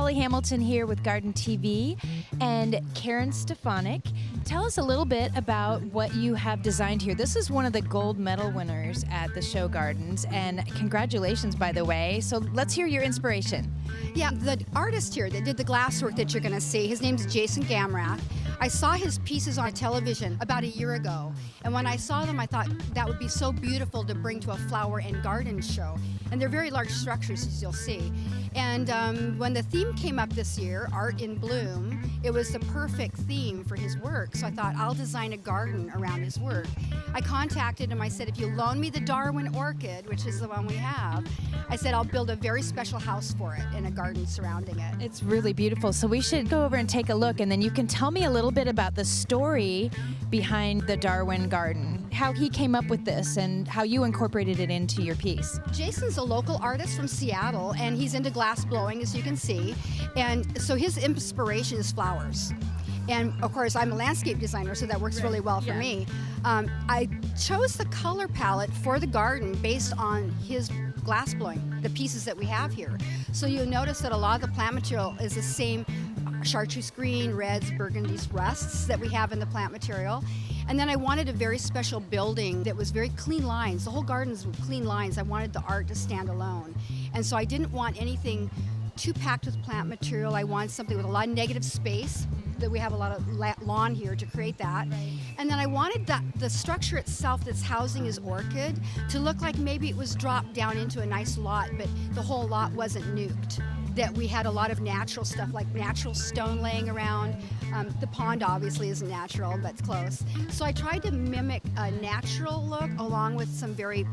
Holly Hamilton here with Garden TV and Karen Stefonick. Tell us a little bit about what you have designed here. This is one of the gold medal winners at the show gardens, and congratulations, by the way. So let's hear your inspiration. Yeah, the artist here that did the glasswork that you're going to see, his name's Jason Gamrath. I saw his pieces on television about a year ago, and when I saw them, I thought that would be so beautiful to bring to a flower and garden show. And they're very large structures, as you'll see. And when the theme came up this year, Art in Bloom, it was the perfect theme for his work. So I thought, I'll design a garden around his work. I contacted him. I said, if you loan me the Darwin orchid, which is the one we have, I said, I'll build a very special house for it and a garden surrounding it. It's really beautiful. So we should go over and take a look, and then you can tell me a little bit about the story behind the Darwin garden, how he came up with this and how you incorporated it into your piece. Jason's a local artist from Seattle, and he's into glass blowing, as you can see. And so his inspiration is flowers. And of course, I'm a landscape designer, so that works really well for me. I chose the color palette for the garden based on his glass blowing, the pieces that we have here. So you'll notice that a lot of the plant material is the same chartreuse green, reds, burgundies, rusts that we have in the plant material. And then I wanted a very special building that was very clean lines. The whole garden's clean lines. I wanted the art to stand alone. And so I didn't want anything too packed with plant material. I wanted something with a lot of negative space, that we have a lot of lawn here to create that. Right. And then I wanted the structure itself that's housing his orchid to look like maybe it was dropped down into a nice lot, but the whole lot wasn't nuked. That we had a lot of natural stuff, like natural stone laying around. The pond obviously isn't natural, but it's close. So I tried to mimic a natural look along with some very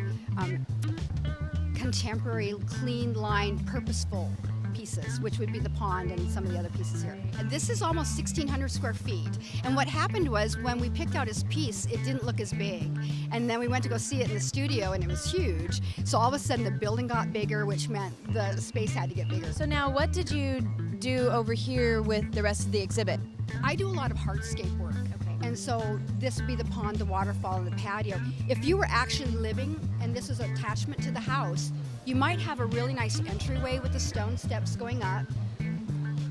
contemporary, clean line, purposeful pieces, which would be the pond and some of the other pieces here. And this is almost 1,600 square feet. And what happened was when we picked out his piece, it didn't look as big. And then we went to go see it in the studio, and it was huge. So all of a sudden the building got bigger, which meant the space had to get bigger. So now what did you do over here with the rest of the exhibit? I do a lot of hardscape work. And so this would be the pond, the waterfall, and the patio. If you were actually living, and this is an attachment to the house, you might have a really nice entryway with the stone steps going up,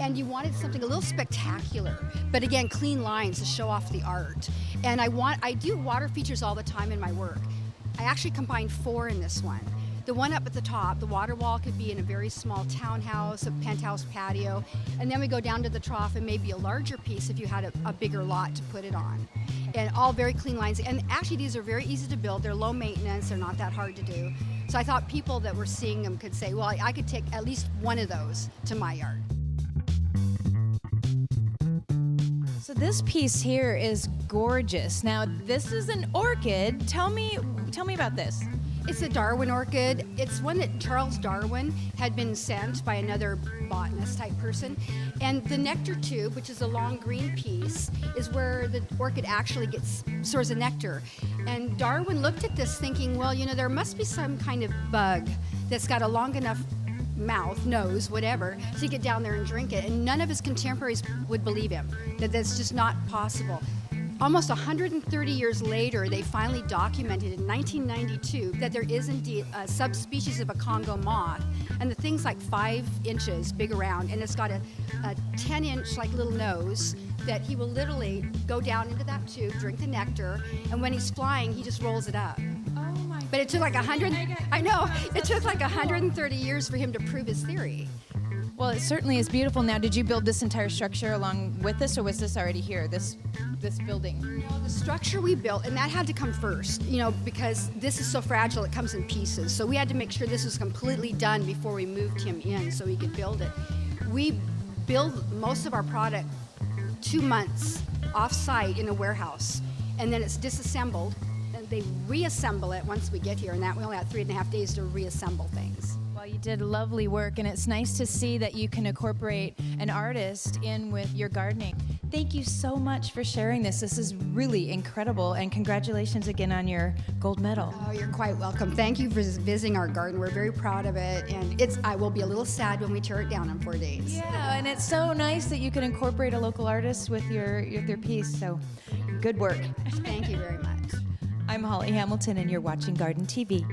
and you wanted something a little spectacular, but again, clean lines to show off the art. And I do water features all the time in my work. I actually combined 4 in this one. The one up at the top, the water wall, could be in a very small townhouse, a penthouse patio, and then we go down to the trough and maybe a larger piece if you had a bigger lot to put it on. And all very clean lines. And actually these are very easy to build. They're low maintenance. They're not that hard to do. So I thought people that were seeing them could say, well, I could take at least one of those to my yard. So this piece here is gorgeous. Now this is an orchid. Tell me about this. It's a Darwin orchid. It's one that Charles Darwin had been sent by another botanist type person. And the nectar tube, which is a long green piece, is where the orchid actually stores the nectar. And Darwin looked at this thinking, well, you know, there must be some kind of bug that's got a long enough mouth, nose, whatever, to get down there and drink it. And none of his contemporaries would believe him, that that's just not possible. Almost 130 years later, they finally documented in 1992 that there is indeed a subspecies of a Congo moth, and the thing's like 5 inches big around, and it's got a 10-inch like little nose that he will literally go down into that tube, drink the nectar, and when he's flying, he just rolls it up. But it took like 130 years for him to prove his theory. Well, it certainly is beautiful. Now, did you build this entire structure along with this, or was this already here, this building? No, the structure we built, and that had to come first, you know, because this is so fragile, it comes in pieces. So we had to make sure this was completely done before we moved him in so he could build it. We build most of our product 2 months off-site in a warehouse, and then it's disassembled, and they reassemble it once we get here, and that we only have 3.5 days to reassemble things. Well, you did lovely work, and it's nice to see that you can incorporate an artist in with your gardening. Thank you so much for sharing this. This is really incredible, and congratulations again on your gold medal. Oh, you're quite welcome. Thank you for visiting our garden. We're very proud of it, and I will be a little sad when we tear it down in 4 days. Yeah, and it's so nice that you can incorporate a local artist with your piece, so good work. Thank you very much. I'm Holly Hamilton, and you're watching Garden TV.